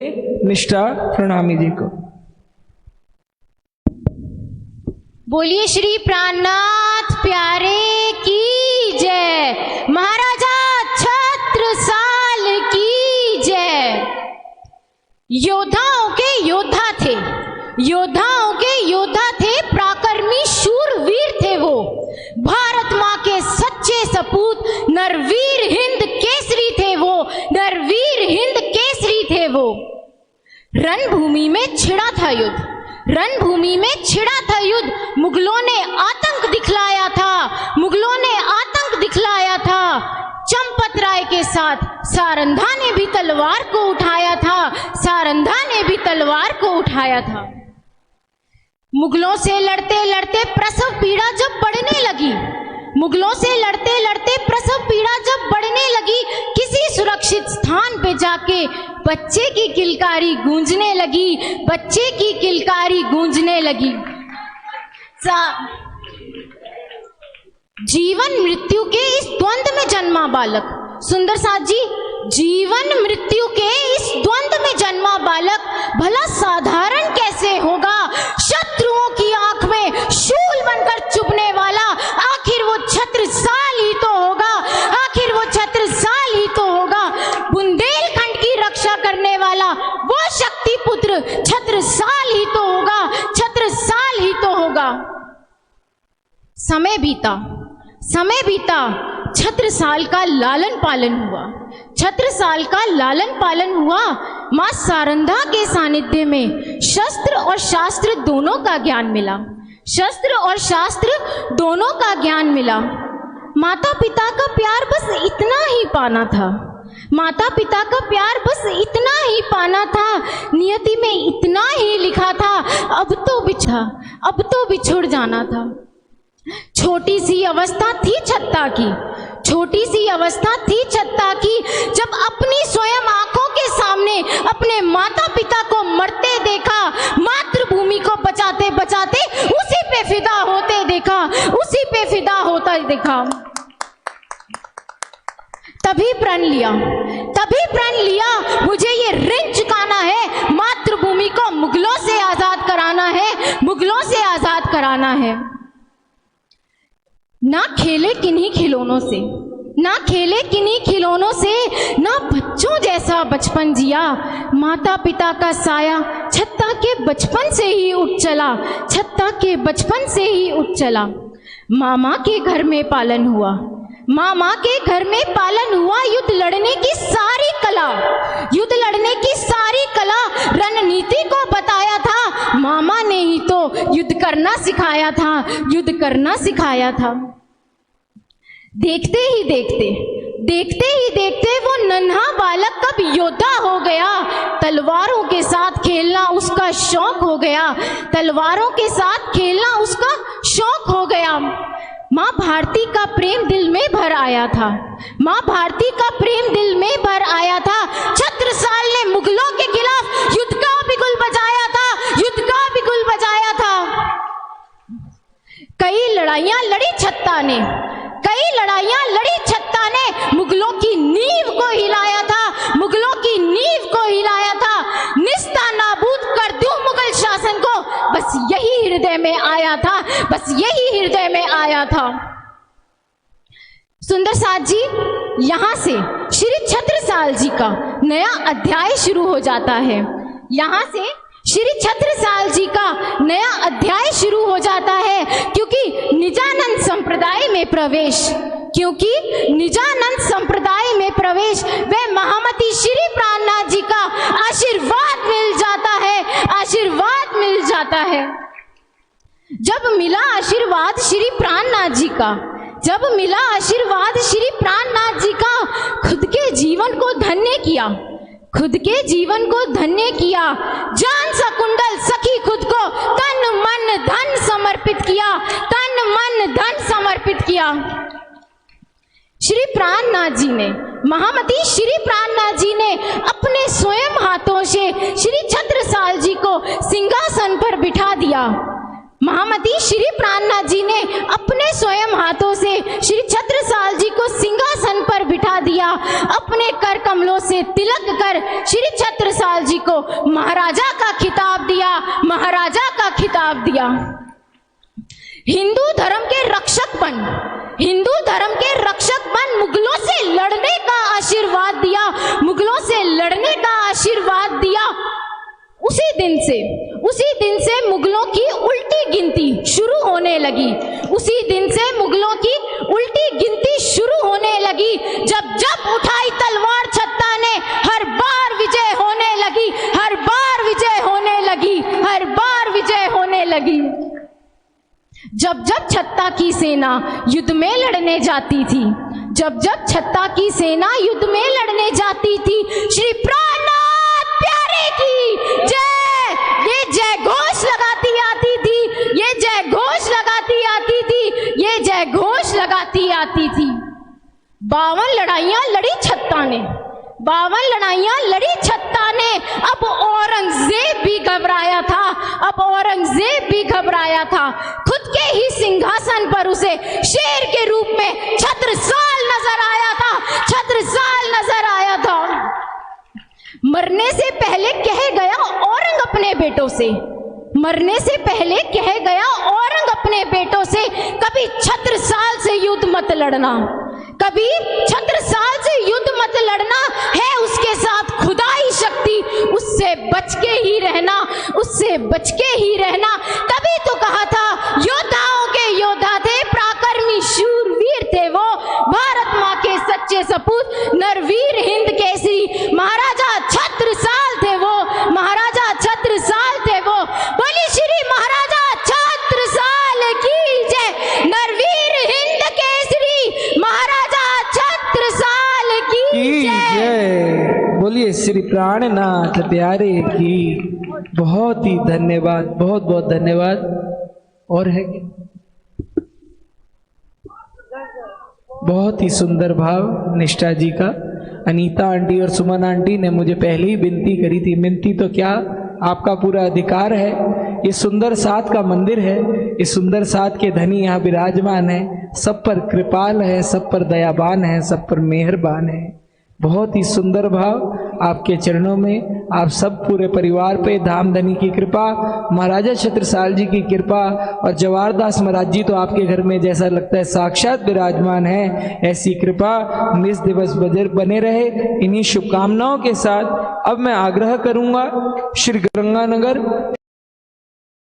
निष्ठा प्रणामी जी को। बोलिए श्री प्राणनाथ प्यारे की जय, महाराजा छत्रसाल की जय। योद्धाओं के योद्धा थे, योद्धाओं के योद्धा थे, पराक्रमी शूरवीर थे वो। भारत माँ के सच्चे सपूत, नरवीर हिंद केसरी थे वो, नरवीर हिंद केसरी थे वो। रणभूमि में छिड़ा था युद्ध, रणभूमि में छिड़ा था युद्ध। मुगलों ने आतंक दिखलाया था, मुगलों ने आतंक दिखलाया था। चंपत राय के साथ सारंधा ने भी तलवार को उठाया था, सारंधा ने भी तलवार को उठाया था। मुगलों से लड़ते लड़ते प्रसव पीड़ा जब बढ़ने लगी, मुगलों से लड़ते लड़ते प्रसव पीड़ा जब बढ़ने लगी, किसी सुरक्षित स्थान पे जाके बच्चे की किलकारी गूंजने लगी, बच्चे की किलकारी गूंजने लगी। जीवन मृत्यु के इस द्वंद में जन्मा बालक, सुंदर साथ जी, जीवन मृत्यु के इस द्वंद में जन्मा बालक भला साधारण कैसे होगा? शत्रुओं की आंख में शूल बनकर चुभने वाला आखिर वो छत्रसाल ही तो होगा, आखिर वो छत्रसाल ही तो होगा। बुंदेलखंड की रक्षा करने वाला वो शक्ति पुत्र छत्रसाल ही तो होगा, छत्रसाल ही तो होगा। समय बीता, समय बीता, छत्रसाल का लालन पालन हुआ, छत्रसाल का लालन पालन हुआ। मां सारंधा के सानिध्य में शस्त्र और शास्त्र दोनों का ज्ञान मिला, शस्त्र और शास्त्र दोनों का ज्ञान मिला। माता पिता का प्यार बस इतना ही पाना था, माता पिता का प्यार बस इतना ही पाना था। नियति में इतना ही लिखा था, अब तो बिछुड़ जाना था। छोटी सी अवस्था थी छत्ता की, छोटी सी अवस्था थी छत्ता की, जब अपनी स्वयं आंखों के सामने अपने माता पिता को मरते देखा, मातृभूमि को बचाते बचाते उसी पे फिदा होते देखा, उसी पे फिदा होता देखा। तभी प्रण लिया, तभी प्रण लिया, मुझे ये ऋण चुकाना है, मातृभूमि को मुगलों से आजाद कराना है, मुगलों से आजाद कराना है। ना खेले किन्हीं खिलौनों से, ना खेले किन्हीं खिलौनों से, ना बच्चों जैसा बचपन जिया। माता पिता का साया छत्ता के बचपन से ही उठ चला, छत्ता के बचपन से ही उठ चला। मामा के घर में पालन हुआ, मामा के घर में पालन हुआ। युद्ध लड़ने की सारी कला, युद्ध लड़ने की सारी कला, रणनीति को बताया था मामा ने ही तो युद्ध करना सिखाया था, युद्ध करना सिखाया था। देखते ही देखते, देखते ही देखते वो नन्हा बालक कब योद्धा हो गया। तलवारों के साथ खेलना उसका शौक हो गया, तलवारों के साथ खेलना उसका शौक हो गया। माँ भारती का प्रेम दिल में भर आया था, माँ भारती का प्रेम दिल में भर आया था। छत्रसाल ने मुगलों के खिलाफ युद्ध का बिगुल बजाया था, युद्ध का बिगुल बजाया था। कई लड़ाइयां लड़ी छत्ता ने, कई लड़ाइयां लड़ी छत्ता ने, मुगलों की नींव को हिलाया था, मुगलों की नींव को हिलाया था। निस्ता नाबूद कर दूं मुगल शासन को, बस यही हृदय में आया था, बस यही हृदय में आया था। सुंदर साथ जी, यहां से श्री छत्रसाल जी का नया अध्याय शुरू हो जाता है, यहां से श्री छत्रसाल जी का नया अध्याय शुरू हो जाता है। क्योंकि निजानंद संप्रदाय में प्रवेश, क्योंकि निजानंद संप्रदाय में प्रवेश, वे महामती श्री प्राणनाथ जी का आशीर्वाद मिल जाता है, आशीर्वाद मिल जाता है। जब मिला आशीर्वाद श्री प्राणनाथ जी का, जब मिला आशीर्वाद श्री प्राणनाथ जी का, खुद के जीवन को धन्य किया, खुद के जीवन को धन्य किया। जान सा कुंडल सखी खुद को तन मन धन समर्पित किया, तन मन धन समर्पित किया। श्री प्राणनाथ जी ने, महामती श्री प्राणनाथ जी ने अपने स्वयं हाथों से श्री छत्रसाल जी को सिंहासन पर बिठा दिया। महामती श्री प्राणनाथ जी ने अपने स्वयं हाथों से श्री छत्रसाल जी को सिंहासन पर बिठा दिया। अपने कर कमलों से तिलक कर श्री छत्रसाल जी को महाराजा का खिताब दिया, महाराजा का खिताब दिया। हिंदू धर्म के रक्षक बन, हिंदू धर्म के रक्षक बन मुगलों से लड़ने का आशीर्वाद दिया, मुगलों से लड़ने का आशीर्वाद दिया। उसी दिन से मुगलों की उल्टी गिनती शुरू होने लगी। उसी दिन से मुगलों की उल्टी गिनती शुरू होने लगी। जब जब उठाई तलवार छत्ता ने, हर बार विजय होने लगी, हर बार विजय होने लगी, हर बार विजय होने लगी। जब जब छत्ता की सेना युद्ध में लड़ने जाती थी, जब जब छत्ता की सेना युद्ध में लड़ने जाती थी, श्री प्राणनाथ प्यारे की जय, ये जय घोष लगाती आती थी, ये जय घोष लगाती आती थी, ये जय घोष लगाती आती थी। 52 लड़ाइयां लड़ी छत्ता ने, 52 लड़ाइयां लड़ी छत्ता ने। अब औरंगजेब भी घबराया था, अब औरंगजेब भी घबराया था। खुद के ही सिंहासन पर उसे शेर के रूप में छत्रसाल नजर आया था, छत्रसाल नजर आया था। मरने से पहले कह गया औरंग अपने बेटों से, मरने से पहले कह गया औरंग अपने बेटों से, कभी छत्रसाल से युद्ध मत लड़ना, कभी छत्रसाल से युद्ध मत लड़ना, है उसके साथ खुदाई शक्ति, उससे बच के ही रहना, उससे बच के ही रहना। तभी तो कहा था योद्धाओं के योद्धा थे, पराक्रमी शूरवीर थे वो, भारत माँ के सच्चे सपूत, नरवीर हिंद केसरी, महाराजा छत्रसाल थे वो, महाराजा छत्रसाल थे वो। बोली श्री महाराजा छत्रसाल की जय, नरवीर हिंद केसरी, महाराजा छत्रसाल की जय। बोलिए श्री प्राणनाथ प्यारे की। बहुत ही धन्यवाद, बहुत बहुत धन्यवाद। और है क्या? बहुत ही सुंदर भाव निष्ठा जी का। अनीता आंटी और सुमन आंटी ने मुझे पहले ही विनती करी थी, विनती तो क्या, आपका पूरा अधिकार है। ये सुंदर साथ का मंदिर है, ये सुंदर साथ के धनी यहाँ विराजमान है, सब पर कृपाल है, सब पर दयावान है, सब पर मेहरबान है। बहुत ही सुंदर भाव आपके चरणों में, आप सब पूरे परिवार पे धामधनी की कृपा, महाराजा छत्रसाल जी की कृपा और जवाहरदास महाराज जी तो आपके घर में जैसा लगता है साक्षात विराजमान है। ऐसी कृपा निज दिवस बजर बने रहे। इन्हीं शुभकामनाओं के साथ अब मैं आग्रह करूंगा श्री गंगानगर